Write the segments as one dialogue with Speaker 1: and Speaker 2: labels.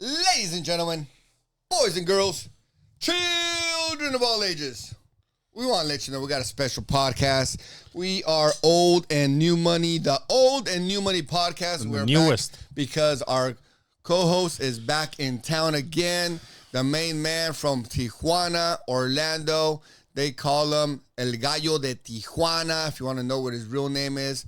Speaker 1: Ladies and gentlemen, boys and girls, children of all ages, we want to let you know we got a special podcast. We are Old and New Money, the Old and New Money podcast. We're
Speaker 2: newest.
Speaker 1: back because our co-host is back in town again. The main man from Tijuana, Orlando. They call him El Gallo de Tijuana, if you want to know what his real name is.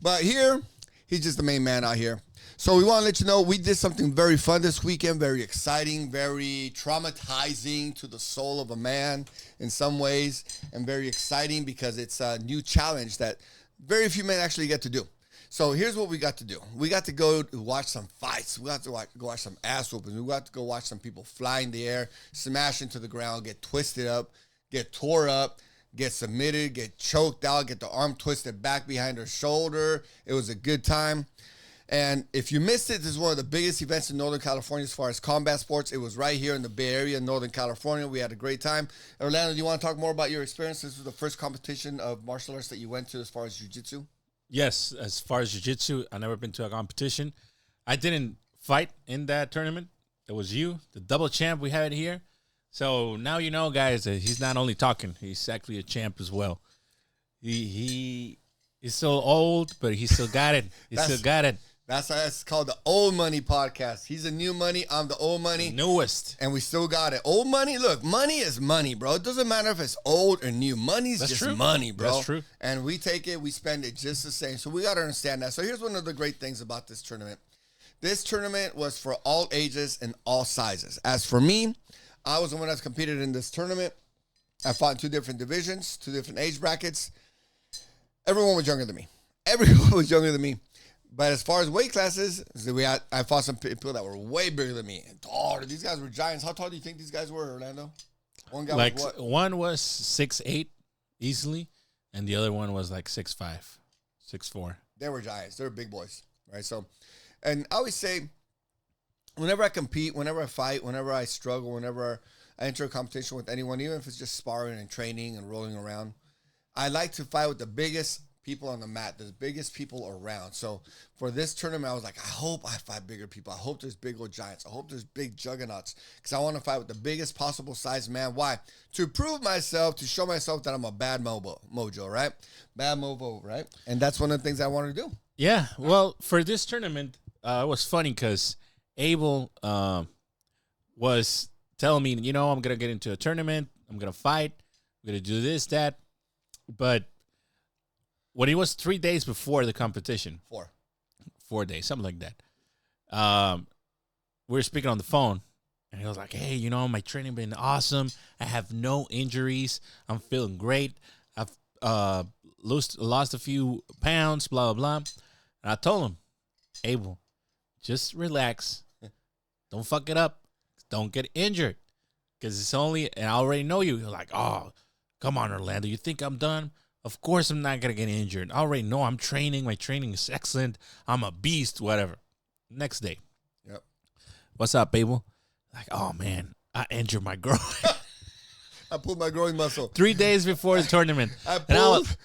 Speaker 1: But here, he's just the main man out here. So we want to let you know we did something very fun this weekend, very exciting, very traumatizing to the soul of a man in some ways, and very exciting because it's a new challenge that very few men actually get to do. So here's what we got to do. We got to go watch some fights. We got to go watch some ass whoopings. We got to go watch some people fly in the air, smash into the ground, get twisted up, get tore up, get submitted, get choked out, get the arm twisted back behind her shoulder. It was a good time. And if you missed it, this is one of the biggest events in Northern California as far as combat sports. It was right here in the Bay Area, Northern California. We had a great time. Orlando, do you want to talk more about your experience? This was the first competition of martial arts that you went to as far as jiu-jitsu?
Speaker 2: Yes, as far as jiu-jitsu, I've never been to a competition. I didn't fight in that tournament. It was you, the double champ we had here. So now you know, guys, that he's not only talking, he's actually a champ as well. He's so old, but he still got it.
Speaker 1: That's why it's called the Old Money Podcast. He's the new money. I'm the old money.
Speaker 2: The newest.
Speaker 1: And we still got it. Old money, look, money is money, bro. It doesn't matter if it's old or new. Money's
Speaker 2: That's
Speaker 1: just
Speaker 2: true.
Speaker 1: money, bro.
Speaker 2: That's true.
Speaker 1: And we take it, we spend it just the same. So we got to understand that. So here's one of the great things about this tournament. This tournament was for all ages and all sizes. As for me, I was the one that's competed in this tournament. I fought in 2 different divisions, 2 different age brackets. Everyone was younger than me. Everyone was younger than me. But as far as weight classes, I fought some people that were way bigger than me. And taller. These guys were giants. How tall do you think these guys were, Orlando? One guy
Speaker 2: like
Speaker 1: was what?
Speaker 2: One was 6'8" easily, and the other one was like 6'5", 6'4".
Speaker 1: They were giants. They were big boys, right? So, and I always say, whenever I compete, whenever I fight, whenever I struggle, whenever I enter a competition with anyone, even if it's just sparring and training and rolling around, I like to fight with the biggest people on the mat, the biggest people around. So for this tournament, I was like, I hope I fight bigger people. I hope there's big old giants. I hope there's big juggernauts because I want to fight with the biggest possible size man. Why? To prove myself, to show myself that I'm a bad mojo, right? Bad mojo, right? And that's one of the things I wanted to do.
Speaker 2: Yeah, well, for this tournament, it was funny because Abel was telling me, I'm going to get into a tournament. I'm going to fight. I'm going to do this, that. But when it was 3 days before the competition, 4 days, something like that, we were speaking on the phone, and he was like, hey, my training been awesome. I have no injuries. I'm feeling great. I've lost a few pounds, blah, blah, blah. And I told him, Abel, just relax. Don't fuck it up. Don't get injured. Because it's only, and I already know you. You're like, oh, come on, Orlando. You think I'm done? Of course I'm not going to get injured. I already know I'm training. My training is excellent. I'm a beast, whatever. Next day.
Speaker 1: Yep.
Speaker 2: What's up, Abel? Like, oh, man, I injured my groin.
Speaker 1: I pulled my growing muscle.
Speaker 2: 3 days before the tournament.
Speaker 1: I was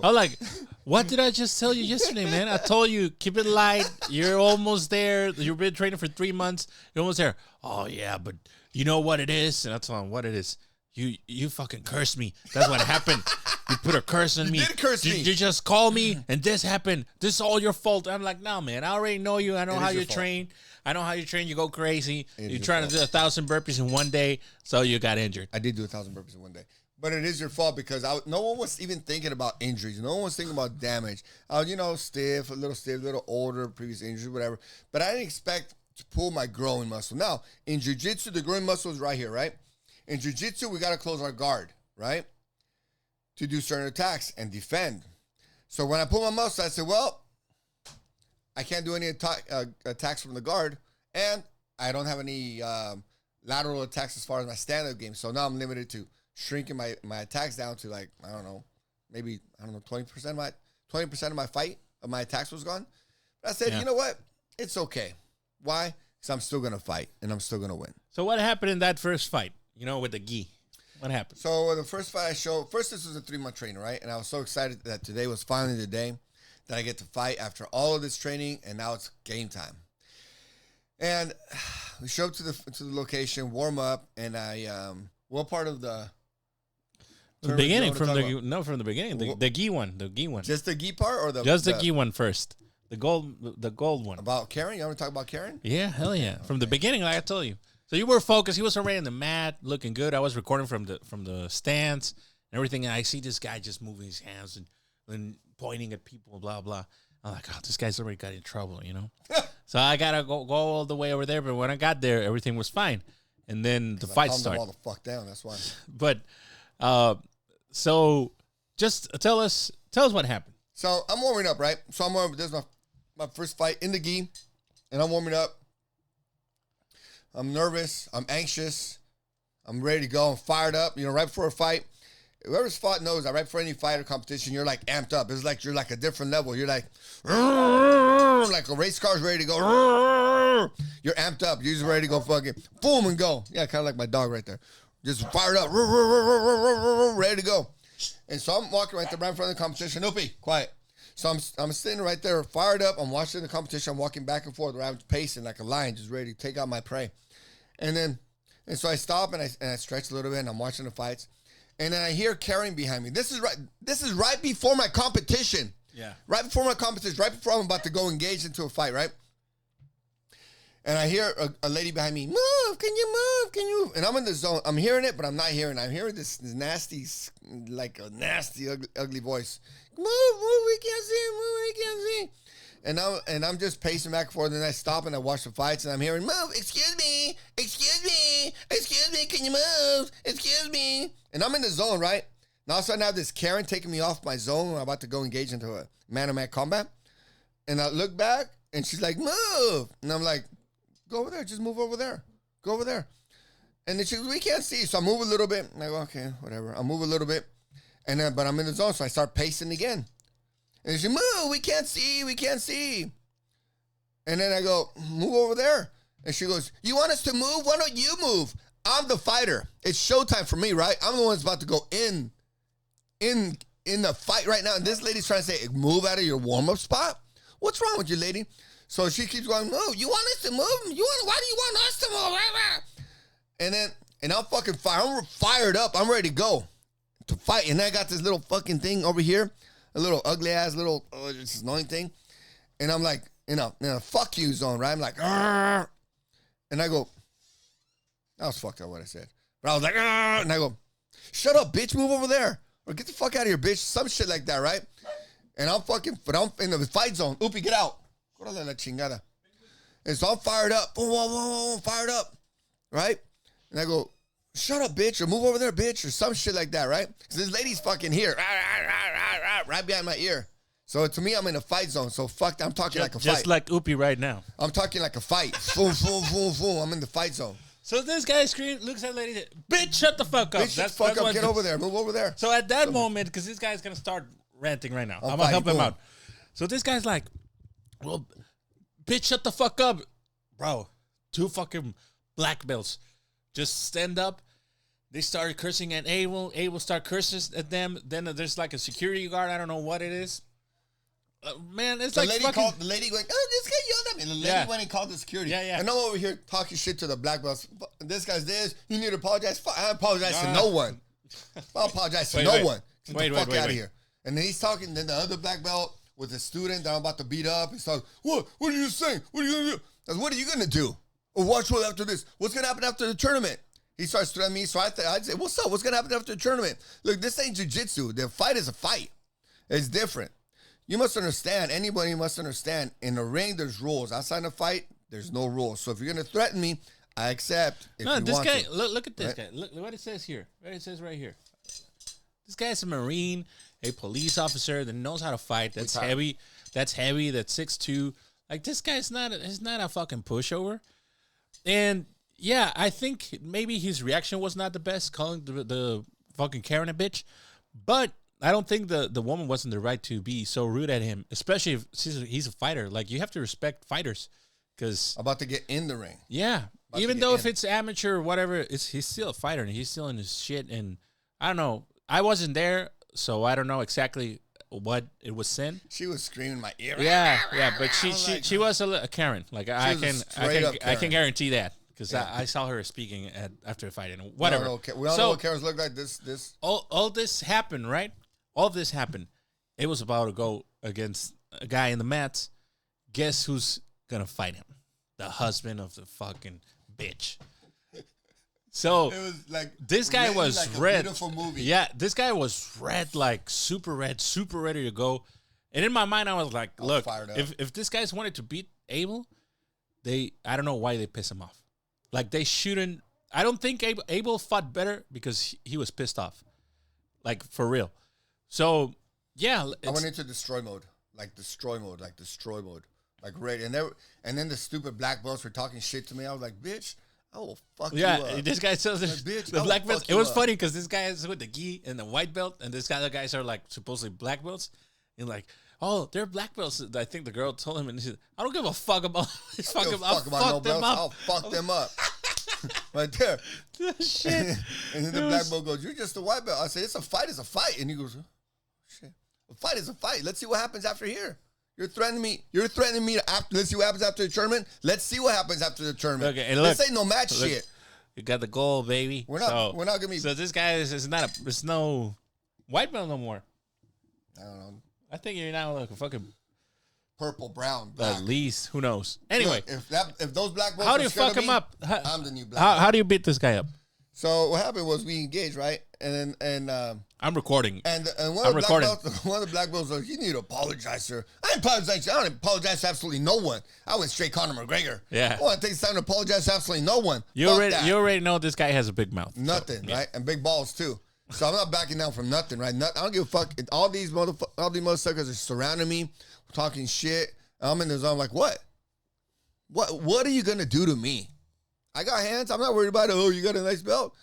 Speaker 2: like, what did I just tell you yesterday, man? I told you, keep it light. You're almost there. You've been training for 3 months. You're almost there. Oh, yeah, but you know what it is? And I told him what it is. You fucking cursed me. That's what happened. You put a curse on me.
Speaker 1: You did curse me.
Speaker 2: You just called me, and this happened. This is all your fault. I'm like, no, man. I already know you. I know how you train. I know how you train. You go crazy. You're trying to do 1,000 burpees in one day, so you got injured.
Speaker 1: I did do 1,000 burpees in one day. But it is your fault because no one was even thinking about injuries. No one was thinking about damage. I was, stiff, a little older, previous injuries, whatever. But I didn't expect to pull my growing muscle. Now, in jiu-jitsu, the growing muscle is right here, right? In jiu-jitsu, we got to close our guard, right? To do certain attacks and defend. So when I pull my muscle, I said, well, I can't do any attacks from the guard, and I don't have any lateral attacks as far as my stand-up game. So now I'm limited to shrinking my attacks down to like, I don't know, 20% of my fight, of my attacks was gone. But I said, You know what? It's okay. Why? Because I'm still going to fight, and I'm still going to win.
Speaker 2: So what happened in that first fight, with the gi? What happened?
Speaker 1: So the first fight this was a 3-month training, right? And I was so excited that today was finally the day that I get to fight after all of this training, and now it's game time. And we show up to the location, warm up, and I what part of the
Speaker 2: beginning from the beginning, the gi one,
Speaker 1: just the gi part or the
Speaker 2: gi one first, the gold one.
Speaker 1: About Karen, you want to talk about Karen?
Speaker 2: Yeah, hell yeah, from the beginning, like I told you. So you were focused. He was already in the mat, looking good. I was recording from the stands and everything, and I see this guy just moving his hands and pointing at people, blah blah. I'm like, oh, this guy's already got in trouble, you know. So I gotta go all the way over there. But when I got there, everything was fine, and then the fight started.
Speaker 1: All the fuck down. That's why.
Speaker 2: But so just tell us what happened.
Speaker 1: So I'm warming up, right? So I'm warming. This is my first fight in the gi, and I'm warming up. I'm nervous. I'm anxious. I'm ready to go. I'm fired up. You know, right before a fight. Whoever's fought knows that right before any fight or competition, you're like amped up. It's like you're like a different level. You're like a race car's ready to go. You're amped up. You're just ready to go fucking boom and go. Yeah, kind of like my dog right there. Just fired up. Ready to go. And so I'm walking right there right in front of the competition. Opie, quiet. So I'm sitting right there fired up. I'm watching the competition. I'm walking back and forth. I'm pacing like a lion, just ready to take out my prey. And so I stop and I stretch a little bit and I'm watching the fights. And then I hear Karen behind me. This is right before my competition.
Speaker 2: Yeah.
Speaker 1: Right before my competition. Right before I'm about to go engage into a fight, right? And I hear a lady behind me, move, can you move? Can you? And I'm in the zone. I'm hearing it, but I'm not hearing it. I'm hearing this nasty, like a nasty, ugly voice. Move, we can't see, move, we can't see. And I'm just pacing back and forth, and I stop and I watch the fights, and I'm hearing, move, excuse me, can you move? Excuse me. And I'm in the zone, right? Now all of a sudden I have this Karen taking me off my zone when I'm about to go engage into a man-to-man combat. And I look back, and she's like, move. And I'm like, go over there, just move over there. Go over there. And then she goes, we can't see. So I move a little bit. And I go, okay, whatever. I move a little bit. And then, but I'm in the zone, so I start pacing again. And she, move, we can't see. And then I go, move over there. And she goes, you want us to move? Why don't you move? I'm the fighter. It's showtime for me, right? I'm the one that's about to go in the fight right now. And this lady's trying to say, move out of your warm-up spot? What's wrong with you, lady? So she keeps going, move. You want us to move? Why do you want us to move? And I'm fucking fired. I'm fired up. I'm ready to go to fight. And I got this little fucking thing over here. A little ugly-ass little, this annoying thing. And I'm like, in a fuck you zone, right? I'm like, argh. And I go, that was fucked up what I said. But I was like, argh. And I go, shut up, bitch, move over there. Or get the fuck out of here, bitch. Some shit like that, right? And I'm in the fight zone. Oopie, get out. Córale la chingada. And so I'm fired up. Boom, boom, boom, boom, fired up. Right? And I go, shut up, bitch, or move over there, bitch, or some shit like that, right? Because this lady's fucking here, right behind my ear. So to me, I'm in a fight zone. So fuck, I'm talking like a fight.
Speaker 2: Just like Oopie right now.
Speaker 1: I'm talking like a fight. Boom, boom, boom, boom. I'm in the fight zone.
Speaker 2: So this guy screams, looks at the lady, bitch, shut the fuck up.
Speaker 1: Bitch, shut the fuck up. Get over there. Move over there.
Speaker 2: So at that moment, because this guy's going to start ranting right now. I'm going to help him out. So this guy's like, well, bitch, shut the fuck up. Bro, 2 fucking black belts just stand up. They started cursing at Abel. Abel started cursing at them. Then there's like a security guard. I don't know what it is. Man, it's like
Speaker 1: the lady going, oh, this guy yelled at me. The lady went and called the security.
Speaker 2: Yeah.
Speaker 1: And I'm over here talking shit to the black belts. This guy's this. You need to apologize. I apologize to no one. I apologize to no one. Get the fuck out of here. And then he's talking. Then the other black belt with the student that I'm about to beat up. He's like, what? What are you saying? What are you going to do? I said, what are you going to do? Or watch what after this? What's going to happen after the tournament? He starts threatening me. So I'd say, what's up? What's going to happen after the tournament? Look, this ain't jiu-jitsu. The fight is a fight. It's different. You must understand, anybody must understand, in the ring, there's rules. Outside the fight, there's no rules. So if you're going to threaten me, I accept.
Speaker 2: No, this guy, look at this guy. Look what it says here. What it says right here. This guy's a Marine, a police officer that knows how to fight. That's heavy. That's 6'2". Like, this guy's not a fucking pushover. And, yeah, I think maybe his reaction was not the best, calling the fucking Karen a bitch. But I don't think the woman wasn't the right to be so rude at him, especially if he's a fighter. Like, you have to respect fighters. Because
Speaker 1: about to get in the ring.
Speaker 2: Yeah. Even though if it's amateur or whatever, he's still a fighter, and he's still in his shit. And I don't know. I wasn't there, so I don't know exactly what it was saying.
Speaker 1: She was screaming in my ear.
Speaker 2: Yeah, but she was a Karen. Like, I can guarantee that. because I saw her speaking after the fight and whatever.
Speaker 1: We don't know what Karen's look like. This
Speaker 2: all this happened, right? All this happened. It was about to go against a guy in the mats. Guess who's gonna fight him? The husband of the fucking bitch. So
Speaker 1: it was like
Speaker 2: this guy was
Speaker 1: like
Speaker 2: red.
Speaker 1: A beautiful movie.
Speaker 2: Yeah, this guy was red, like super ready to go. And in my mind, I was like, look, if this guy's wanted to beat Abel, I don't know why they piss him off. Like they shouldn't. I don't think Abel fought better because he was pissed off, like for real. So yeah,
Speaker 1: I went into destroy mode, like ready. And then the stupid black belts were talking shit to me. I was like, bitch. I will fuck you up.
Speaker 2: Yeah, this guy says the black belts. It was funny because this guy is with the gi and the white belt, and this other guys are like supposedly black belts. And like, oh, they're black belts. I think the girl told him, and he said, I don't give a fuck about this fucking I'll fuck them up.
Speaker 1: I'll fuck them up. Right there.
Speaker 2: Shit.
Speaker 1: And then the black belt goes, you're just a white belt. I say, it's a fight. And he goes, oh, shit. A fight is a fight. Let's see what happens after here. You're threatening me. Let's see what happens after the tournament. Let's see what happens after the tournament.
Speaker 2: Okay, and look,
Speaker 1: this ain't no match shit.
Speaker 2: You got the goal, baby.
Speaker 1: We're not gonna be.
Speaker 2: So this guy is not it's no white belt no more.
Speaker 1: I don't know.
Speaker 2: I think you're now like a fucking
Speaker 1: purple, brown, black.
Speaker 2: At least, who knows? Anyway,
Speaker 1: look, if those black belts,
Speaker 2: how do you fuck him up?
Speaker 1: I'm the new black belt.
Speaker 2: How do you beat this guy up?
Speaker 1: So what happened was we engaged, right? And
Speaker 2: I'm recording.
Speaker 1: And one of the black belts was like, you need to apologize, sir. I don't apologize to absolutely no one. I went straight Conor McGregor.
Speaker 2: Yeah.
Speaker 1: I want to take time to apologize to absolutely no one.
Speaker 2: You already know this guy has a big mouth.
Speaker 1: Nothing, right? And big balls too. So I'm not backing down from nothing, right? I don't give a fuck. All these motherfuckers are surrounding me, talking shit. I'm in the zone. I'm like, what? What are you gonna do to me? I got hands. I'm not worried about it. Oh, you got a nice belt.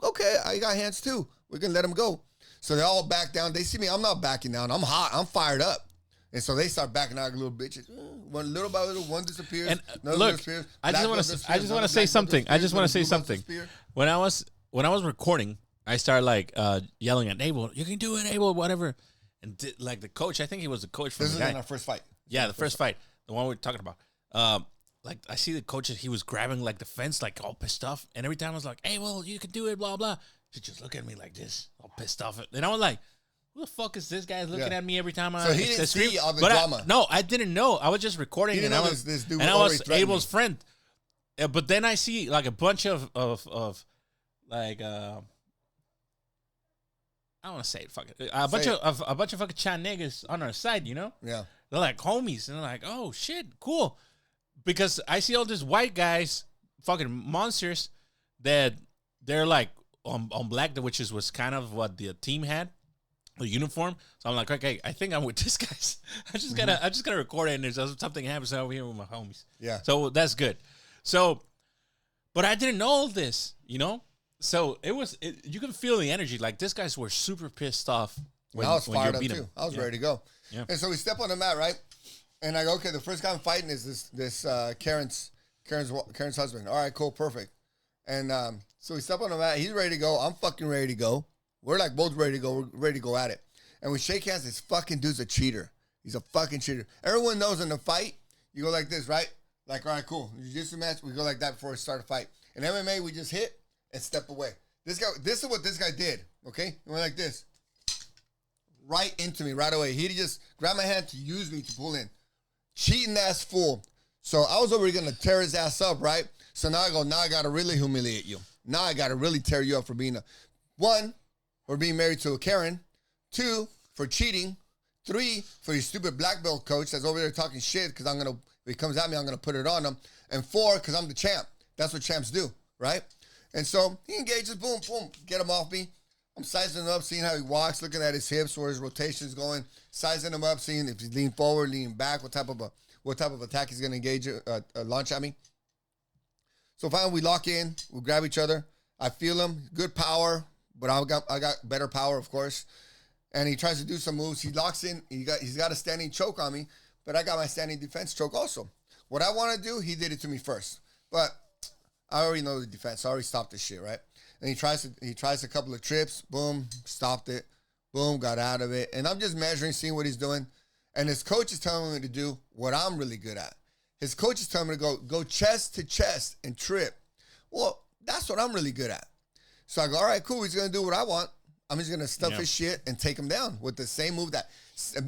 Speaker 1: Okay, I got hands too. We can let them go. So they all back down. They see me. I'm not backing down. I'm hot. I'm fired up. And so they start backing out like little bitches. One little by little, one disappears.
Speaker 2: And
Speaker 1: another
Speaker 2: disappears. I just want to say something. When I was recording, I started like yelling at Abel. You can do it, Abel. Whatever. And like the coach, I think he was the coach from
Speaker 1: this
Speaker 2: the guy.
Speaker 1: in our first fight.
Speaker 2: Yeah, the first fight, the one we're talking about. Like I see the coach, he was grabbing like the fence, like all pissed off. And every time I was like, "Hey, well, you can do it," blah blah. She just look at me like this, all pissed off. And I was like, "Who the fuck is this guy looking at me every time I?"
Speaker 1: So he didn't see all the drama.
Speaker 2: No, I didn't know. I was just recording, and I was
Speaker 1: this dude
Speaker 2: and I was Abel's
Speaker 1: me.
Speaker 2: friend. But then I see like a bunch of like I don't want to say it, fuck it. A bunch of fucking Chan niggas on our side, you know?
Speaker 1: Yeah.
Speaker 2: They're like homies, and they're like, "Oh shit, cool." Because I see all these white guys, fucking monsters, that they're like on black, which was kind of what the team had, the uniform. So I'm like, okay, I think I'm with these guys. I'm just gonna record it, and there's something happens over here with my homies.
Speaker 1: Yeah.
Speaker 2: So that's good. So, but I didn't know all this, you know. So you can feel the energy. Like these guys were super pissed off.
Speaker 1: I was fired up too. I was ready to go.
Speaker 2: Yeah.
Speaker 1: And so we step on the mat, right? And I go, okay, the first guy I'm fighting is this Karen's husband. All right, cool, perfect. And so we step on the mat. He's ready to go. I'm fucking ready to go. We're like both ready to go. We're ready to go at it. And we shake hands. This fucking dude's a cheater. He's a fucking cheater. Everyone knows in the fight, you go like this, right? Like, all right, cool. Jiu-jitsu match, we go like that before we start a fight. In MMA, we just hit and step away. This is what this guy did, okay? He went like this. Right into me right away. He just grabbed my hand to use me to pull in. Cheating ass fool. So I was over here going to tear his ass up, right? So now I got to really humiliate you. Now I got to really tear you up for being for being married to a Karen. 2, for cheating. 3, for your stupid black belt coach that's over there talking shit because if he comes at me, I'm going to put it on him. And 4, because I'm the champ. That's what champs do, right? And so he engages, boom, boom, get him off me. I'm sizing him up, seeing how he walks, looking at his hips, where his rotation's going, sizing him up, seeing if he's leaning forward, leaning back, what type of attack he's going to engage, launch at me. So finally, we lock in, we grab each other. I feel him, good power, but I got better power, of course. And he tries to do some moves. He locks in. He's got a standing choke on me, but I got my standing defense choke also. What I want to do, he did it to me first, but I already know the defense. I already stopped this shit, right? And he tries a couple of trips. Boom, stopped it. Boom, got out of it. And I'm just measuring, seeing what he's doing. And his coach is telling me to do what I'm really good at. His coach is telling me to go chest to chest and trip. Well, that's what I'm really good at. So I go, all right, cool. He's going to do what I want. I'm just going to stuff his shit and take him down with the same move that,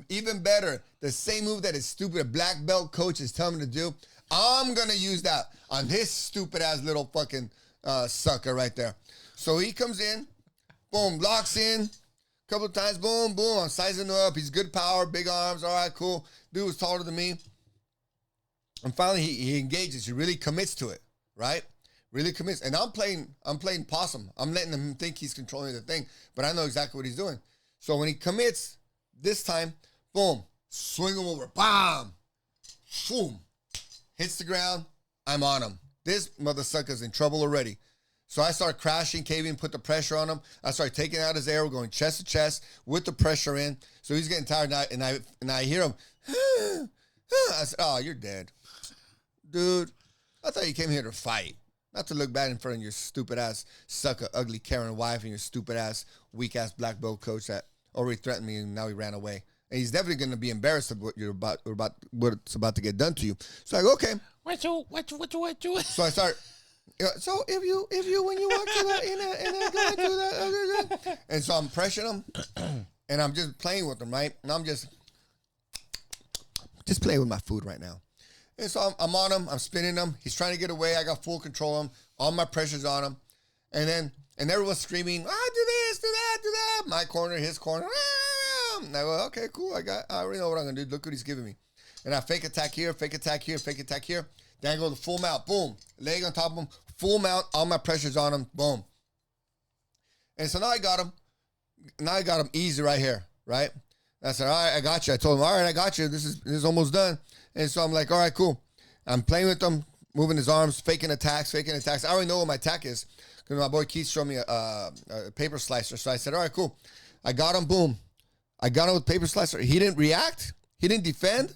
Speaker 1: even better, the same move that his stupid black belt coach is telling me to do. I'm going to use that on his stupid ass little fucking sucker right there. So he comes in, boom, locks in, couple of times, boom, boom. I'm sizing him up. He's good power, big arms. All right, cool. Dude was taller than me. And finally, he engages. He really commits to it, right? Really commits. And I'm playing possum. I'm letting him think he's controlling the thing, but I know exactly what he's doing. So when he commits, this time, boom, swing him over, bam, boom, hits the ground. I'm on him. This mother sucker's in trouble already. So I start crashing, caving, put the pressure on him. I start taking out his air, we're going chest to chest with the pressure in. So he's getting tired, and I hear him. I said, "Oh, you're dead, dude. I thought you came here to fight, not to look bad in front of your stupid ass sucker, ugly Karen wife, and your stupid ass weak ass black belt coach that already threatened me, and now he ran away. And he's definitely going to be embarrassed of what's about to get done to you." So I go, okay.
Speaker 2: What you?
Speaker 1: So I start. So if you when you walk to the and I go into that, and so I'm pressuring him, and I'm just playing with him, right? And I'm just playing with my food right now. And so I'm on him, I'm spinning him. He's trying to get away. I got full control of him. All my pressure's on him, and everyone's screaming, "Do this, do that, do that!" My corner, his corner. And I go, okay, cool. I already know what I'm gonna do. Look what he's giving me, and I fake attack here, fake attack here, fake attack here. Then I go to full mount, boom, leg on top of him, full mount, all my pressure's on him, boom. And so now I got him easy right here, right? I said, all right, I got you. I told him, all right, I got you. This is almost done. And so I'm like, all right, cool. I'm playing with him, moving his arms, faking attacks. I already know what my attack is because my boy Keith showed me a paper slicer. So I said, all right, cool. I got him, boom. I got him with paper slicer. He didn't react. He didn't defend.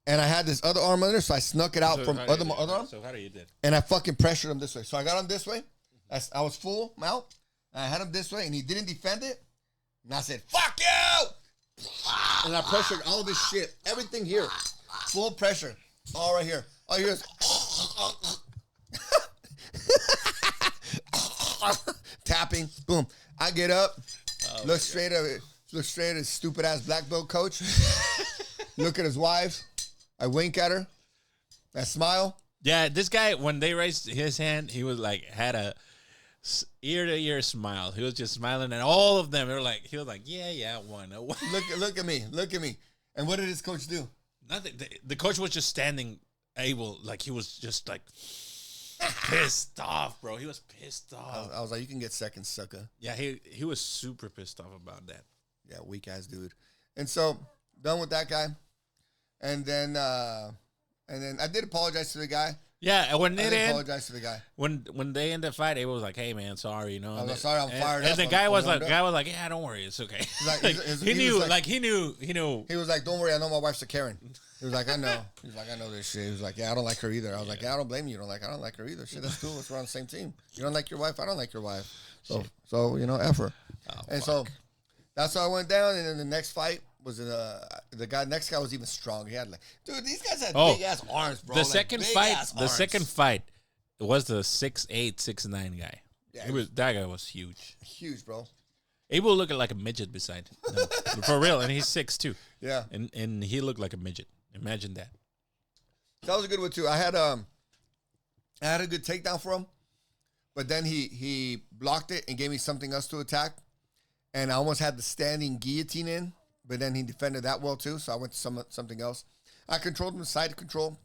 Speaker 1: And I had this other arm under, so I snuck it out from other arm.
Speaker 2: So how do you did?
Speaker 1: And I fucking pressured him this way. So I got him this way. I was full mount. And I had him this way, and he didn't defend it. And I said, "Fuck you!" And I pressured all this shit, everything here, full pressure, all right here. All you hear is tapping. Boom. I get up, look straight at his stupid ass black belt coach. Look at his wife. I wink at her. I smile.
Speaker 2: Yeah, this guy, when they raised his hand, he was like, had a ear-to-ear smile. He was just smiling at all of them. They were like, he was like, yeah, I won.
Speaker 1: Look at me. And what did his coach do?
Speaker 2: Nothing. The coach was just standing able, like he was just like pissed off, bro. He was pissed off.
Speaker 1: I was like, you can get second, sucker.
Speaker 2: Yeah, he was super pissed off about that.
Speaker 1: Yeah, weak ass dude. And so done with that guy. And then I did apologize to the guy.
Speaker 2: Yeah, when
Speaker 1: I did apologize to the guy.
Speaker 2: When they ended the fight, Abel was like, "Hey man, sorry, you know."
Speaker 1: I was sorry, I'm fired up.
Speaker 2: And the guy was like, "Yeah, don't worry, it's okay." He knew.
Speaker 1: He was like, "Don't worry, I know my wife's a Karen." He was like, "I know." He's like, "I know this shit." He was like, "Yeah, I don't like her either." I was like, "Yeah, I don't blame you. I don't like her either. Shit, that's cool. We're on the same team. You don't like your wife, I don't like your wife. So F her." So that's how I went down. And then the next fight was next guy was even stronger. He had dude, these guys had big ass arms, bro.
Speaker 2: The second fight was the 6'8", 6'9" guy. Yeah, that guy was huge.
Speaker 1: Huge, bro.
Speaker 2: Abel looked like a midget beside him. For real, and he's 6'2".
Speaker 1: Yeah.
Speaker 2: And he looked like a midget. Imagine that.
Speaker 1: That was a good one too. I had a good takedown for him, but then he blocked it and gave me something else to attack. And I almost had the standing guillotine in, but then he defended that well too, so I went to something else. I controlled him, side control.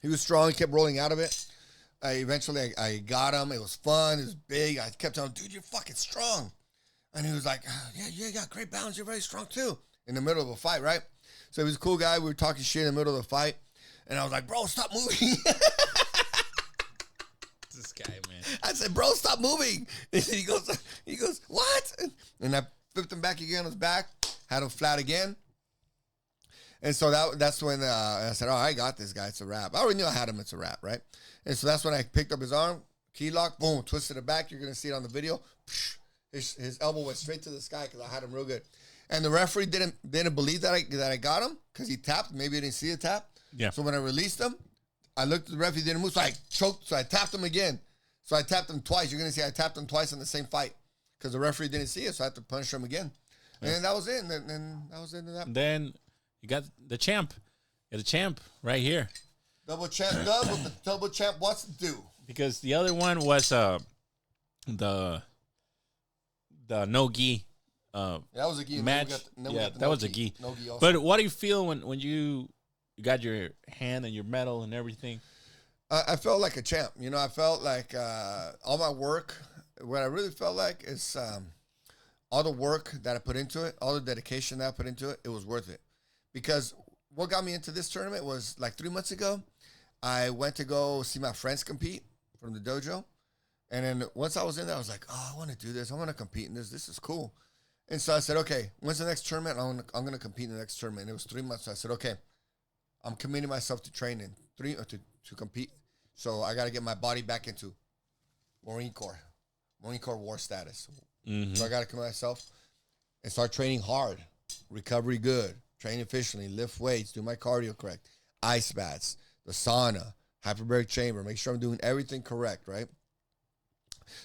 Speaker 1: He was strong. He kept rolling out of it. Eventually, I got him. It was fun. It was big. I kept telling him, "Dude, you're fucking strong." And he was like, "Yeah, you got great balance. You're very strong too." In the middle of a fight, right? So he was a cool guy. We were talking shit in the middle of the fight. And I was like, "Bro, stop moving."
Speaker 2: This guy, man.
Speaker 1: I said, "Bro, stop moving." And he goes, "What?" And I flipped him back again on his back, had him flat again. And so that's when I said, "Oh, I got this guy. It's a wrap." I already knew I had him. It's a wrap, right? And so that's when I picked up his arm, key lock, boom, twisted it back. You're going to see it on the video. His elbow went straight to the sky because I had him real good. And the referee didn't believe that I got him because he tapped. Maybe he didn't see the tap.
Speaker 2: Yeah.
Speaker 1: So when I released him, I looked at the referee, didn't move, so I choked, so I tapped him again. So I tapped him twice. You're going to see I tapped him twice in the same fight because the referee didn't see it, so I had to punish him again. And then that was it. And then that was the end of that.
Speaker 2: And then you got the champ. You got the champ right here.
Speaker 1: Double champ dub with the double champ wants to do.
Speaker 2: Because the other one was the no gi
Speaker 1: That was a gi
Speaker 2: match. That was a gi.
Speaker 1: No gi also.
Speaker 2: But what do you feel when you got your hand and your medal and everything?
Speaker 1: I felt like a champ. You know, I felt like all my work, what I really felt like is all the work that I put into it, all the dedication that I put into it, it was worth it. Because what got me into this tournament was like 3 months ago, I went to go see my friends compete from the dojo. And then once I was in there, I was like, oh, I want to do this. I want to compete in this. This is cool. And so I said, okay, when's the next tournament? I'm going to compete in the next tournament. And it was 3 months. So I said, okay, I'm committing myself to training, to compete. So I got to get my body back into Marine Corps war status.
Speaker 2: Mm-hmm.
Speaker 1: So I got to commit myself and start training hard, recovery good, train efficiently, lift weights, do my cardio correct, ice baths, the sauna, hyperbaric chamber, make sure I'm doing everything correct, right?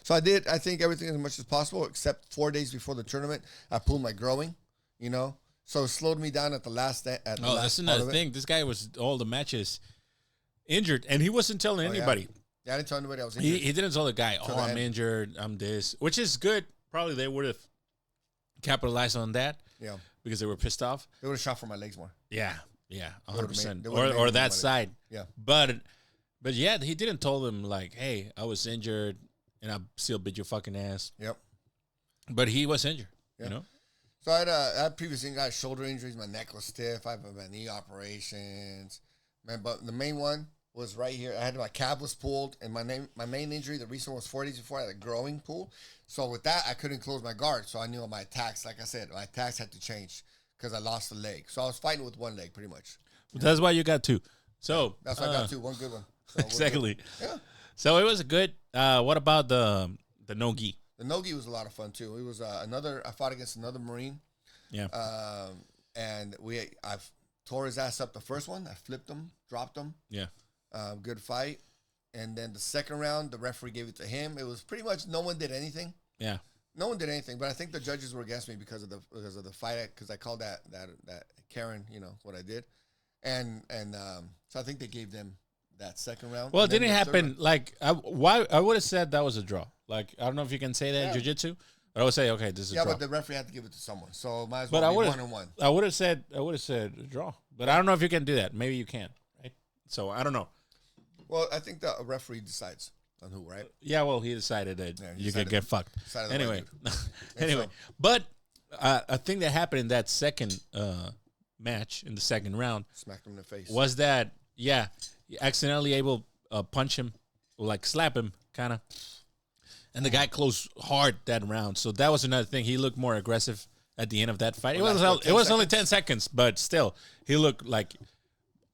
Speaker 1: So I think everything as much as possible, except 4 days before the tournament, I pulled my growing, you know? So it slowed me down at the last day.
Speaker 2: That's another thing. This guy was all the matches injured, and he wasn't telling anybody.
Speaker 1: Yeah, I didn't tell anybody I was injured.
Speaker 2: He didn't tell the guy, I'm injured, I'm this, which is good. Probably they would have capitalized on that.
Speaker 1: Yeah.
Speaker 2: Because they were pissed off.
Speaker 1: They would have shot for my legs more.
Speaker 2: Yeah, 100%.
Speaker 1: Or
Speaker 2: Or that side.
Speaker 1: Yeah.
Speaker 2: But yeah, he didn't tell them like, hey, I was injured and I still beat your fucking ass.
Speaker 1: Yep.
Speaker 2: But he was injured, you know?
Speaker 1: So I had previously got shoulder injuries. My neck was stiff. I had knee operations. Man, but the main one was right here. I had my calf was pulled, and my main injury, the recent one was 4 days before. I had a growing pull. So with that, I couldn't close my guard. So I knew my attacks, like I said, my attacks had to change because I lost the leg. So I was fighting with one leg pretty much.
Speaker 2: But that's why you got two. So
Speaker 1: that's why I got two. One good one. So
Speaker 2: exactly.
Speaker 1: Yeah.
Speaker 2: So it was a good. What about the no-gi?
Speaker 1: The no-gi was a lot of fun too. It was I fought against another Marine.
Speaker 2: Yeah.
Speaker 1: And I tore his ass up the first one. I flipped him, dropped him.
Speaker 2: Yeah.
Speaker 1: Good fight. And then the second round, the referee gave it to him. It was pretty much no one did anything.
Speaker 2: Yeah.
Speaker 1: No one did anything, but I think the judges were against me because of the fight, because I called that Karen, you know, what I did. And so I think they gave them that second round.
Speaker 2: Well, it didn't happen. Like, I would have said that was a draw. Like, I don't know if you can say that in jiu-jitsu, but I would say, okay, this is a draw.
Speaker 1: Yeah, but the referee had to give it to someone, so might as well be 1-1.
Speaker 2: I would have said a draw, but I don't know if you can do that. Maybe you can, right? So I don't know.
Speaker 1: Well, I think the referee decides on who, right?
Speaker 2: Yeah, well, he decided that you could get fucked. Anyway, but a thing that happened in that second match, in the second round,
Speaker 1: smacked him in the face,
Speaker 2: was that, you accidentally able punch him, or like slap him, kind of. And the guy closed hard that round. So that was another thing. He looked more aggressive at the end of that fight. It was only 10 seconds, but still, he looked like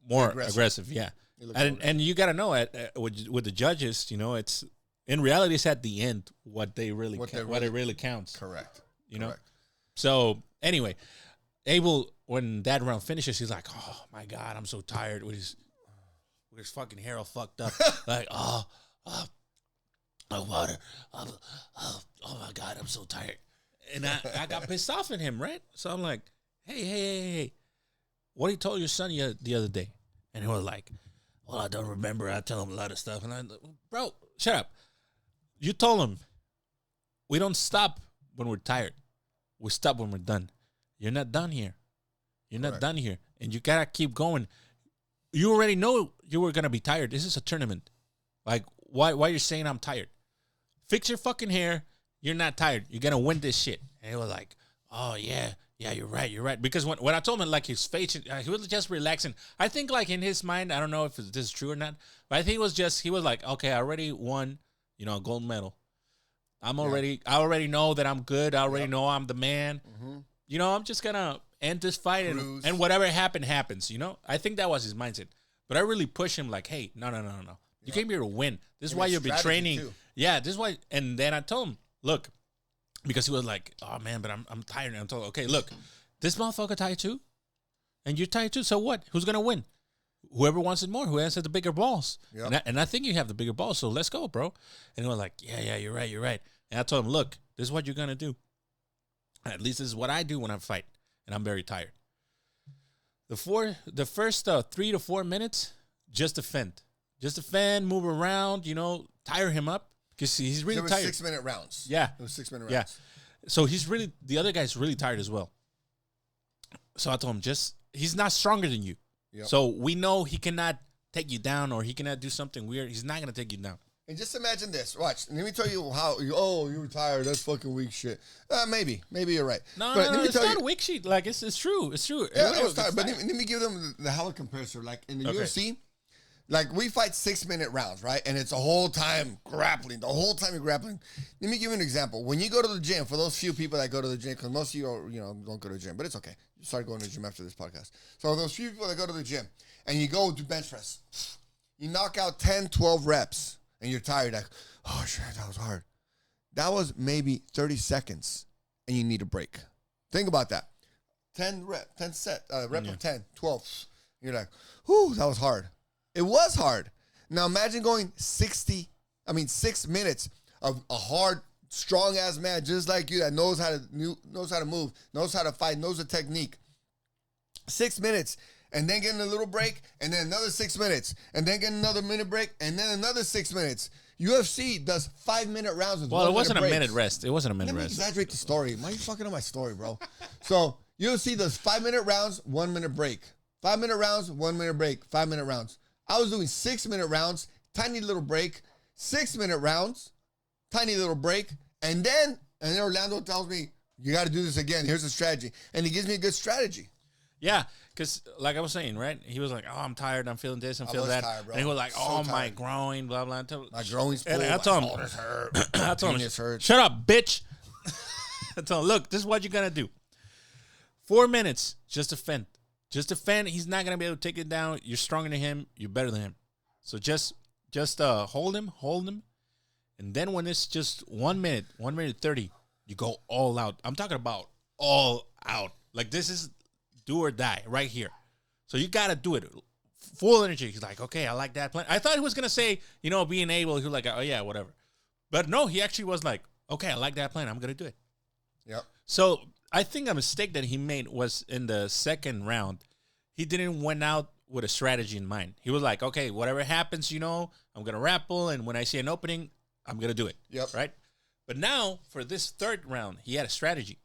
Speaker 2: more aggressive. Yeah. And you got to know, with the judges, you know, it's in reality, it's at the end what it really counts.
Speaker 1: Correct.
Speaker 2: You know? So anyway, Abel, when that round finishes, he's like, oh my God, I'm so tired with his fucking hair all fucked up. Like, water. Oh my God, I'm so tired. And I got pissed off at him, right? So I'm like, hey, what he told your son the other day? And he was like, well, I don't remember. I tell him a lot of stuff. And I'm like, bro, shut up. You told him we don't stop when we're tired. We stop when we're done. You're not done here. You're not done here. And you got to keep going. You already know you were going to be tired. This is a tournament. Like, why you're saying I'm tired? Fix your fucking hair. You're not tired. You're going to win this shit. And he was like, oh, yeah, you're right. Because when I told him, like, his face, he was just relaxing. I think, like, in his mind, I don't know if this is true or not, but I think he was like, okay, I already won, you know, a gold medal. I already know that I'm good. I already know I'm the man. Mm-hmm. You know, I'm just going to end this fight and whatever happens, you know? I think that was his mindset. But I really pushed him like, hey, no. You came here to win. This is why you'll be training. Too. Yeah, this is why. And then I told him, look, because he was like, oh, man, but I'm tired. And I told him, okay, look, this motherfucker tired too? And you're tired too? So what? Who's going to win? whoever wants it more, who has the bigger balls.
Speaker 1: Yep.
Speaker 2: And I think you have the bigger balls, so let's go, bro. And he was like, yeah, you're right. And I told him, look, this is what you're going to do. At least this is what I do when I fight, and I'm very tired. The first 3 to 4 minutes, just defend. Just defend, move around, tire him up, because he's really tired.
Speaker 1: It was 6-minute rounds.
Speaker 2: Yeah.
Speaker 1: It was 6-minute rounds.
Speaker 2: Yeah. So the other guy's really tired as well. So I told him, he's not stronger than you.
Speaker 1: Yep.
Speaker 2: So we know he cannot take you down, or he cannot do something weird. He's not going to take you down.
Speaker 1: And just imagine this. Watch. Let me tell you how. You were tired. That's fucking weak shit. Maybe you're right.
Speaker 2: No, it's not a weak shit. Like it's true. It's true.
Speaker 1: Yeah, I was tired. But let me give them the hella comparison. Like in the UFC, like we fight 6-minute rounds, right? And it's a whole time grappling. The whole time you're grappling. Let me give you an example. When you go to the gym, for those few people that go to the gym, because most of you don't go to the gym, but it's okay. You start going to the gym after this podcast. So those few people that go to the gym and you go do bench press, you knock out 10, 12 reps, and you're tired. Like, oh shit, that was hard. That was maybe 30 seconds, and you need a break. Think about that. 10 rep of 10, 12. You're like, whew, that was hard. It was hard. Now imagine going 6 minutes of a hard, strong ass man just like you that knows how to move, knows how to fight, knows the technique. 6 minutes, and then getting a little break, and then another 6 minutes, and then getting another minute break, and then another 6 minutes. UFC does 5-minute rounds with 1 minute
Speaker 2: it wasn't
Speaker 1: breaks.
Speaker 2: a minute rest. It wasn't a minute
Speaker 1: Let me
Speaker 2: rest.
Speaker 1: exaggerate the story. Why are you fucking up my story, bro? So UFC does 5-minute rounds, 1 minute break. 5-minute rounds, 1 minute break. 5-minute rounds. I was doing 6-minute rounds, tiny little break. 6-minute rounds, tiny little break, and then Orlando tells me, you got to do this again. Here's a strategy. And he gives me a good strategy.
Speaker 2: Yeah, because like I was saying, right? He was like, oh, I'm tired. I'm feeling this. I'm feeling that.
Speaker 1: Tired, bro.
Speaker 2: And he was like,
Speaker 1: So
Speaker 2: my groin, blah, blah.
Speaker 1: My groin's full.
Speaker 2: And I told him, I told him, shut up, bitch. I told him, look, this is what you're going to do. 4 minutes, just defend. Just defend. He's not going to be able to take it down. You're stronger than him. You're better than him. So just hold him. And then when it's just 1 minute, 1 minute 30, you go all out. I'm talking about all out. Like this is do or die right here. So you got to do it. Full energy. He's like, okay, I like that plan. I thought he was going to say, being able. He was like, oh, yeah, whatever. But no, he actually was like, okay, I like that plan. I'm going to do it.
Speaker 1: Yep.
Speaker 2: So I think a mistake that he made was in the second round. He didn't went out with a strategy in mind. He was like, okay, whatever happens, I'm going to rappel. And when I see an opening, I'm going to do it.
Speaker 1: Yep.
Speaker 2: Right? But now for this third round, he had a strategy.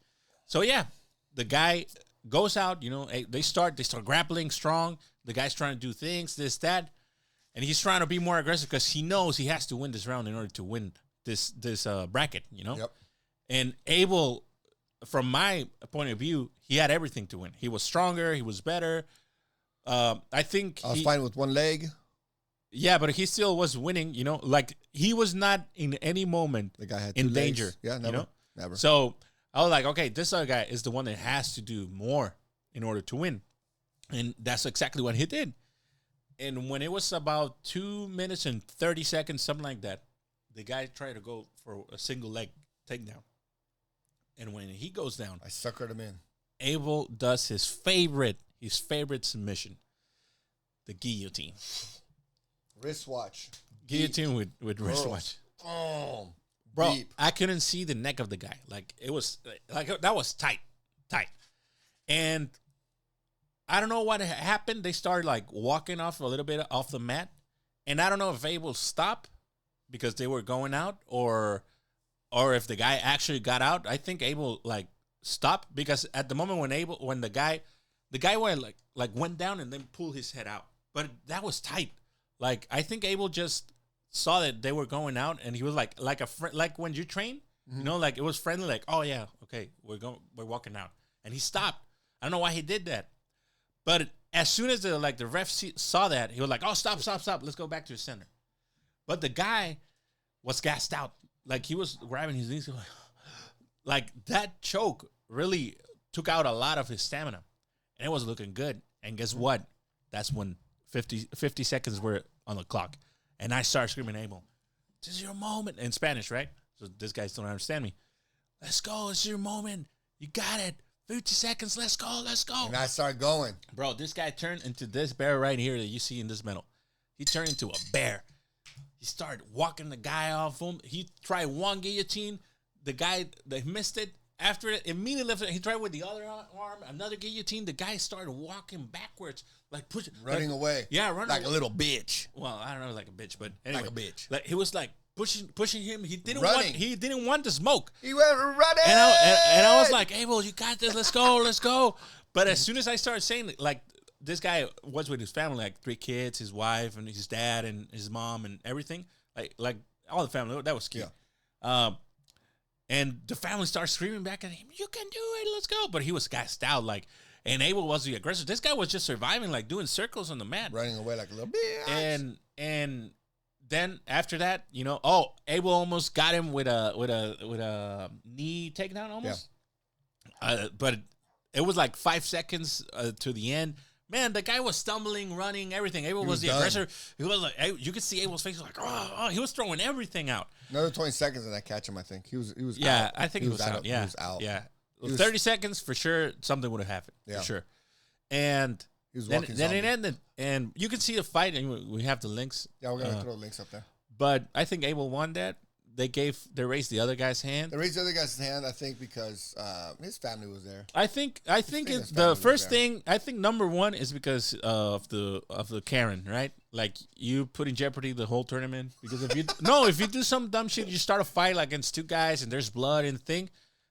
Speaker 2: So, yeah, the guy goes out, they start grappling strong. The guy's trying to do things, this, that. And he's trying to be more aggressive because he knows he has to win this round in order to win this bracket,
Speaker 1: Yep.
Speaker 2: And Abel, from my point of view, he had everything to win. He was stronger. He was better. I think
Speaker 1: I was fighting with one leg.
Speaker 2: Yeah, but he still was winning, like he was not in any moment
Speaker 1: The guy had
Speaker 2: in
Speaker 1: two
Speaker 2: danger.
Speaker 1: legs. Yeah, never. Never.
Speaker 2: So I was like, okay, this other guy is the one that has to do more in order to win. And that's exactly what he did. And when it was about 2 minutes and 30 seconds, something like that, the guy tried to go for a single leg takedown. And when he goes down,
Speaker 1: I suckered him in.
Speaker 2: Abel does his favorite submission, the guillotine.
Speaker 1: Wristwatch.
Speaker 2: Guillotine with wristwatch.
Speaker 1: Oh,
Speaker 2: bro,
Speaker 1: deep.
Speaker 2: I couldn't see the neck of the guy. Like it was like that was tight. And I don't know what happened. They started like walking off a little bit off the mat, and I don't know if Abel stopped because they were going out, or if the guy actually got out. I think Abel like stopped because at the moment when the guy went like went down and then pulled his head out, but that was tight. Like I think Abel just saw that they were going out, and he was like a friend, like when you train, like it was friendly, like, oh yeah, okay, we're walking out, and he stopped. I don't know why he did that, but as soon as the ref saw that, he was like, oh, stop, let's go back to the center. But the guy was gassed out, like he was grabbing his knees, like that choke really took out a lot of his stamina, and it was looking good. And guess what? That's when 50 seconds were on the clock. And I started screaming, Abel, this is your moment. In Spanish, right? So these guys don't understand me. Let's go. It's your moment. You got it. 50 seconds. Let's go. Let's go.
Speaker 1: And I start going.
Speaker 2: Bro, this guy turned into this bear right here that you see in this medal. He turned into a bear. He started walking the guy off him. He tried one guillotine. The guy, they missed it. After it, immediately he tried with the other arm, another guillotine. The guy started walking backwards, like pushing,
Speaker 1: Running away.
Speaker 2: Yeah, running
Speaker 1: like
Speaker 2: away.
Speaker 1: a little bitch.
Speaker 2: Well, I don't know, like a bitch, but anyway,
Speaker 1: Like a bitch.
Speaker 2: Like he was like pushing him. He didn't
Speaker 1: Running.
Speaker 2: want the smoke.
Speaker 1: He went running.
Speaker 2: And I was like, hey, well, you got this. Let's go. But as soon as I started saying, like, this guy was with his family, like 3 kids, his wife and his dad and his mom and everything, like all the family. That was cute.
Speaker 1: Yeah.
Speaker 2: And the family started screaming back at him, you can do it, let's go. But he was gassed out, like, and Abel was the aggressor. This guy was just surviving, like doing circles on the mat.
Speaker 1: Running away like a little bitch.
Speaker 2: And then after that, Abel almost got him with a knee takedown almost. Yeah. But it was like 5 seconds to the end. Man, the guy was stumbling, running, everything. Abel was the aggressor. He was like, you could see Abel's face, like, he was throwing everything out.
Speaker 1: Another 20 seconds and I catch him, I think. He was
Speaker 2: yeah,
Speaker 1: out.
Speaker 2: I think he was out. Yeah.
Speaker 1: He was out.
Speaker 2: Yeah. 30 seconds for sure, something would have happened. Yeah. For sure. And
Speaker 1: he was
Speaker 2: then it ended. And you can see the fight, and we have the links.
Speaker 1: Yeah, we're going to throw links up there.
Speaker 2: But I think Abel won that. They raised the other guy's hand.
Speaker 1: They raised the other guy's hand, I think, because his family was there.
Speaker 2: I think it's the first thing. I think number one is because of the Karen, right? Like you put in jeopardy the whole tournament because if you do some dumb shit, you start a fight like against 2 guys and there's blood and thing,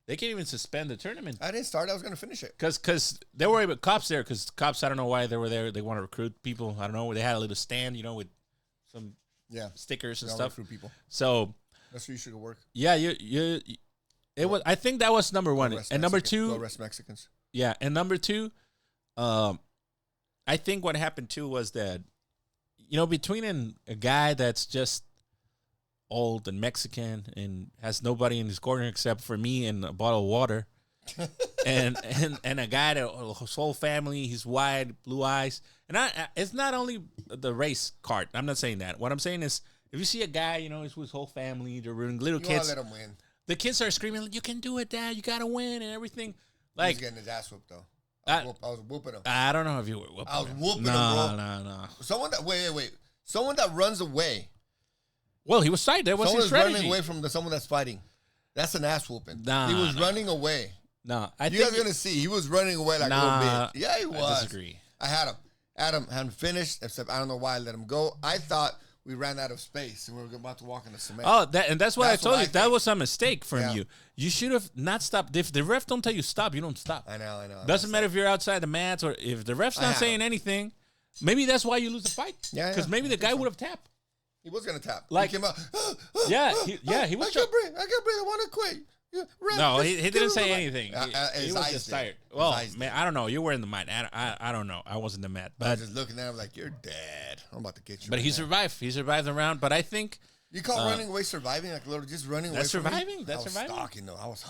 Speaker 2: they can't even suspend the tournament.
Speaker 1: I didn't start. I was going to finish it
Speaker 2: because they were with cops there. Because cops, I don't know why they were there. They want to recruit people. I don't know. They had a little stand, with some stickers and stuff.
Speaker 1: Recruit people.
Speaker 2: So.
Speaker 1: That's where you should go work.
Speaker 2: Yeah, it was. I think that was number one, and number 2.
Speaker 1: Go arrest Mexicans.
Speaker 2: Yeah, and number 2, I think what happened too was that, between a guy that's just old and Mexican and has nobody in his corner except for me and a bottle of water, and a guy that his whole family, he's white, blue eyes, and it's not only the race card. I'm not saying that. What I'm saying is. If you see a guy, he's with his whole family, they're rooting, little kids.
Speaker 1: You want to let him win.
Speaker 2: The kids are screaming, you can do it, Dad. You got to win and everything. Like,
Speaker 1: he's getting his ass whooped, though. I was whooping him.
Speaker 2: I don't know if you were whooping him.
Speaker 1: I was whooping him, bro.
Speaker 2: No.
Speaker 1: Someone that, wait. Someone that runs away.
Speaker 2: Well, he was fighting. That was his strategy.
Speaker 1: Running away from someone that's fighting. That's an ass whooping.
Speaker 2: Nah,
Speaker 1: he was running away.
Speaker 2: No,
Speaker 1: you guys are going to see. He was running away like a little bit. Yeah, he was.
Speaker 2: I disagree.
Speaker 1: I had him. Adam hadn't finished, except I don't know why I let him go. I thought we ran out of space and we were about to walk in the cement.
Speaker 2: Oh, that's what I told you. That was a mistake from you. You should have not stopped. If the ref don't tell you stop, you don't stop.
Speaker 1: I know.
Speaker 2: Doesn't matter if you're outside the mats or if the ref's not saying anything. Maybe that's why you lose the fight. Yeah. Because maybe the guy would have tapped.
Speaker 1: He was gonna tap.
Speaker 2: Like
Speaker 1: he came out.
Speaker 2: He was.
Speaker 1: I can't breathe. I want to quit.
Speaker 2: No, he didn't say anything. He was just tired. Well, man, I don't know. You were in the mat. I don't know. I wasn't in the mat. But
Speaker 1: I was just looking at him like, you're dead. I'm about to get you.
Speaker 2: But he survived. He survived the round. But I think.
Speaker 1: You call running away surviving? Like literally just running away
Speaker 2: that's
Speaker 1: from
Speaker 2: surviving.
Speaker 1: me?
Speaker 2: That's surviving.
Speaker 1: I was stalking, though. I was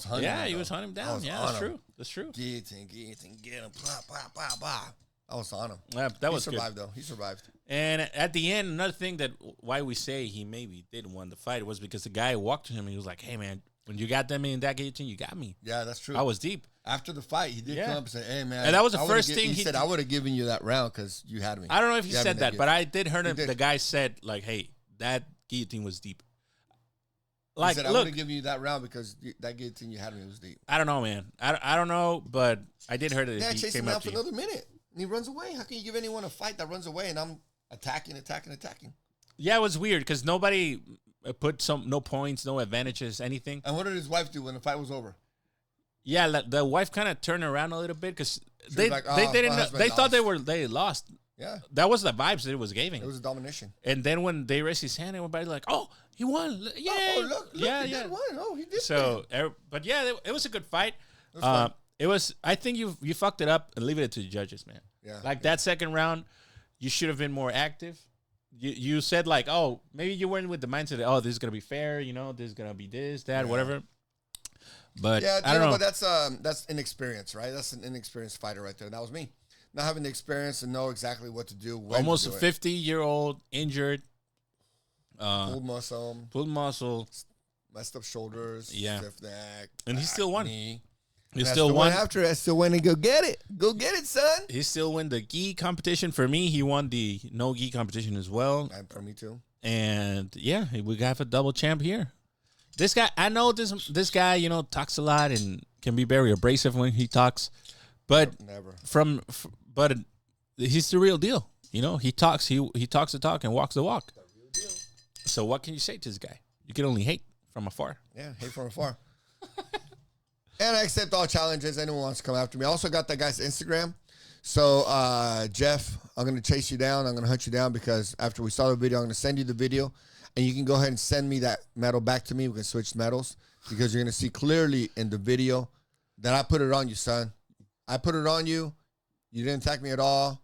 Speaker 1: hunting.
Speaker 2: Yeah, he was hunting him down. Yeah, that's true. That's true.
Speaker 1: Get him. Get him. Blah. I was on him.
Speaker 2: Yeah, that was
Speaker 1: good. He survived,
Speaker 2: good.
Speaker 1: Though. He survived.
Speaker 2: And at the end, another thing that why we say he maybe didn't win the fight was because the guy walked to him and he was like, hey, man, when you got them in that guillotine, you got me.
Speaker 1: Yeah, that's true.
Speaker 2: I was deep.
Speaker 1: After the fight, he did come up and say, hey, man.
Speaker 2: And that was the first thing
Speaker 1: he said, I would have given you that round because you had me.
Speaker 2: I don't know if he said that, but I did hear him. The guy said, like, hey, that guillotine was deep.
Speaker 1: Like, he said, I would have given you that round because that guillotine you had me was deep.
Speaker 2: I don't know, man. I don't know, but I did hear that he
Speaker 1: chased
Speaker 2: came
Speaker 1: him
Speaker 2: up
Speaker 1: out
Speaker 2: to
Speaker 1: for another minute. And he runs away. How can you give anyone a fight that runs away and I'm attacking?
Speaker 2: Yeah, it was weird because nobody put no points, no advantages, anything.
Speaker 1: And what did his wife do when the fight was over?
Speaker 2: Yeah, the wife kind of turned around a little bit because they thought they lost.
Speaker 1: Yeah,
Speaker 2: that was the vibes that it was giving.
Speaker 1: It was a domination.
Speaker 2: And then when they raised his hand, everybody like, "Oh, he won! Yeah,
Speaker 1: look, he did win. Oh, he did."
Speaker 2: So, but yeah, it was a good fight. It was. I think you fucked it up and leave it to the judges, man.
Speaker 1: Yeah,
Speaker 2: like that second round, you should have been more active. You said like, oh, maybe you weren't with the mindset that, oh, this is gonna be fair. This is gonna be this, that, whatever. But
Speaker 1: yeah,
Speaker 2: I don't know.
Speaker 1: But that's inexperience, right? That's an inexperienced fighter right there. That was me. Not having the experience and know exactly what to do.
Speaker 2: Almost a 50-year-old injured.
Speaker 1: Pulled muscle.
Speaker 2: Messed up
Speaker 1: shoulders.
Speaker 2: Yeah.
Speaker 1: Stiff neck.
Speaker 2: And he still won.
Speaker 1: Knee.
Speaker 2: He still won.
Speaker 1: After I still went and go get it. Go get it, son.
Speaker 2: He still won the gi competition. For me, he won the no gi competition as well.
Speaker 1: And for me too.
Speaker 2: And yeah, we got a double champ here. This guy, I know this guy, you know, talks a lot and can be very abrasive when he talks, but
Speaker 1: Never.
Speaker 2: But he's the real deal. You know, he talks the talk and walks the walk. The real deal. So what can you say to this guy? You can only hate from afar.
Speaker 1: Yeah, hate from afar. And I accept all challenges. Anyone wants to come after me. I also got that guy's Instagram. So, Jeff, I'm going to chase you down. I'm going to hunt you down because after we saw the video, I'm going to send you the video. And you can go ahead and send me that medal back to me. We can switch medals because you're going to see clearly in the video that I put it on you, son. I put it on you. You didn't attack me at all.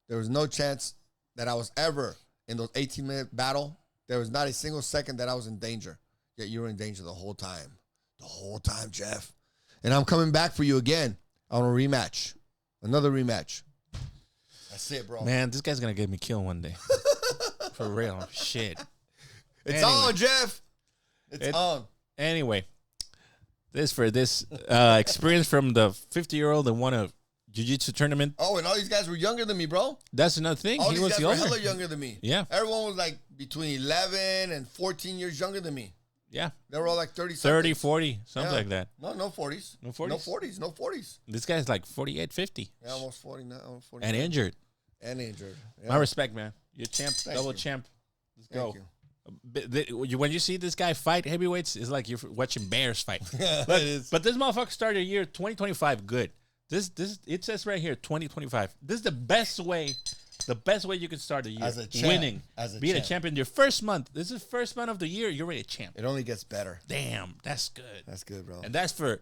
Speaker 1: There was no chance that I was ever in those 18-minute battle. There was not a single second that I was in danger. Yet you were in danger the whole time. The whole time, Jeff. And I'm coming back for you again on a rematch. Another rematch. That's it, bro.
Speaker 2: Man, this guy's going to get me killed one day. For real. Shit.
Speaker 1: It's on, Jeff. It's on.
Speaker 2: Anyway, this experience from the 50-year-old that won a jiu-jitsu tournament.
Speaker 1: Oh, and all these guys were younger than me, bro.
Speaker 2: That's another thing.
Speaker 1: All these guys were hella younger than me.
Speaker 2: Yeah.
Speaker 1: Everyone was like between 11 and 14 years younger than me.
Speaker 2: Yeah.
Speaker 1: They were all like 30,
Speaker 2: 40, something like that.
Speaker 1: No 40s.
Speaker 2: No 40s?
Speaker 1: No 40s.
Speaker 2: This guy's like 48, 50.
Speaker 1: Yeah, almost 40 now. Almost 40
Speaker 2: and injured.
Speaker 1: Yeah.
Speaker 2: My respect, man. You're champ, double champ. Let's go. When you see this guy fight heavyweights, it's like you're watching bears fight. But this motherfucker started year 2025 good. This it says right here 2025. This is the best way you can start the year.
Speaker 1: As a champ.
Speaker 2: Winning. Being a champion your first month. This is first month of the year. You're already a champ.
Speaker 1: It only gets better.
Speaker 2: Damn, that's good.
Speaker 1: That's good, bro.
Speaker 2: And that's for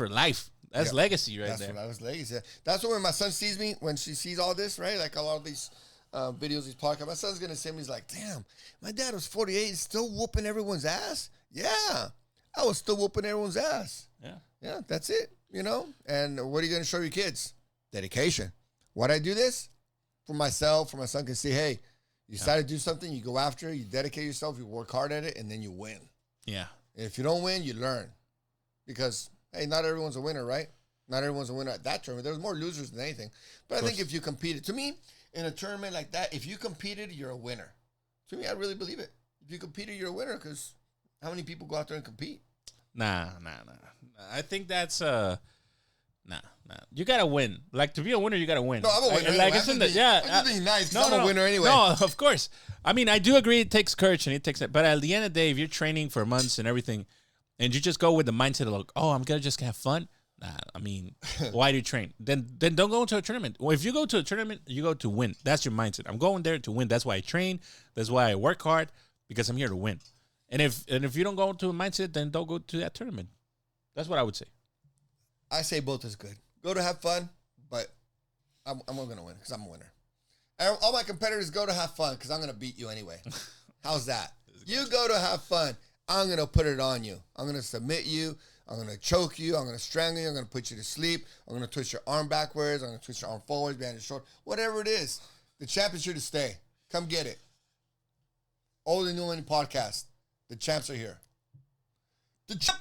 Speaker 2: life. That's legacy right there.
Speaker 1: That's legacy. That's when my son sees me, when she sees all this, right? Like a lot of these videos, these podcasts. My son's gonna see me. He's like, "Damn, my dad was 48, and still whooping everyone's ass." Yeah, I was still whooping everyone's ass. Yeah, that's it. You know. And what are you gonna show your kids? Dedication. Why'd I do this? For myself, for my son can see, hey, you decide to do something, you go after it, you dedicate yourself, you work hard at it, and then you win.
Speaker 2: Yeah.
Speaker 1: And if you don't win, you learn. Because, hey, not everyone's a winner, right? Not everyone's a winner at that tournament. There's more losers than anything. But I think if you competed, to me, in a tournament like that, if you competed, you're a winner. To me, I really believe it. If you competed, you're a winner because how many people go out there and compete?
Speaker 2: Nah. I think that's nah. You gotta win. Like to be a winner, you gotta win.
Speaker 1: No, I'm a winner.
Speaker 2: Like
Speaker 1: it's
Speaker 2: in the I'm
Speaker 1: just being nice. I'm a winner anyway.
Speaker 2: No, of course. I mean, I do agree. It takes courage and it takes it. But at the end of the day, if you're training for months and everything, and you just go with the mindset of like, oh, I'm gonna just have fun. Nah, I mean, why do you train? Then don't go into a tournament. Well, if you go to a tournament, you go to win. That's your mindset. I'm going there to win. That's why I train. That's why I work hard because I'm here to win. And if you don't go into a mindset, then don't go to that tournament. That's what I would say.
Speaker 1: I say both is good. Go to have fun, but I'm going to win because I'm a winner. And all my competitors go to have fun because I'm going to beat you anyway. How's that? You go to have fun. I'm going to put it on you. I'm going to submit you. I'm going to choke you. I'm going to strangle you. I'm going to put you to sleep. I'm going to twist your arm backwards. I'm going to twist your arm forwards, behind your shoulder. Whatever it is. The champ is here to stay. Come get it. Old and New Money Podcast. The champs are here. The champ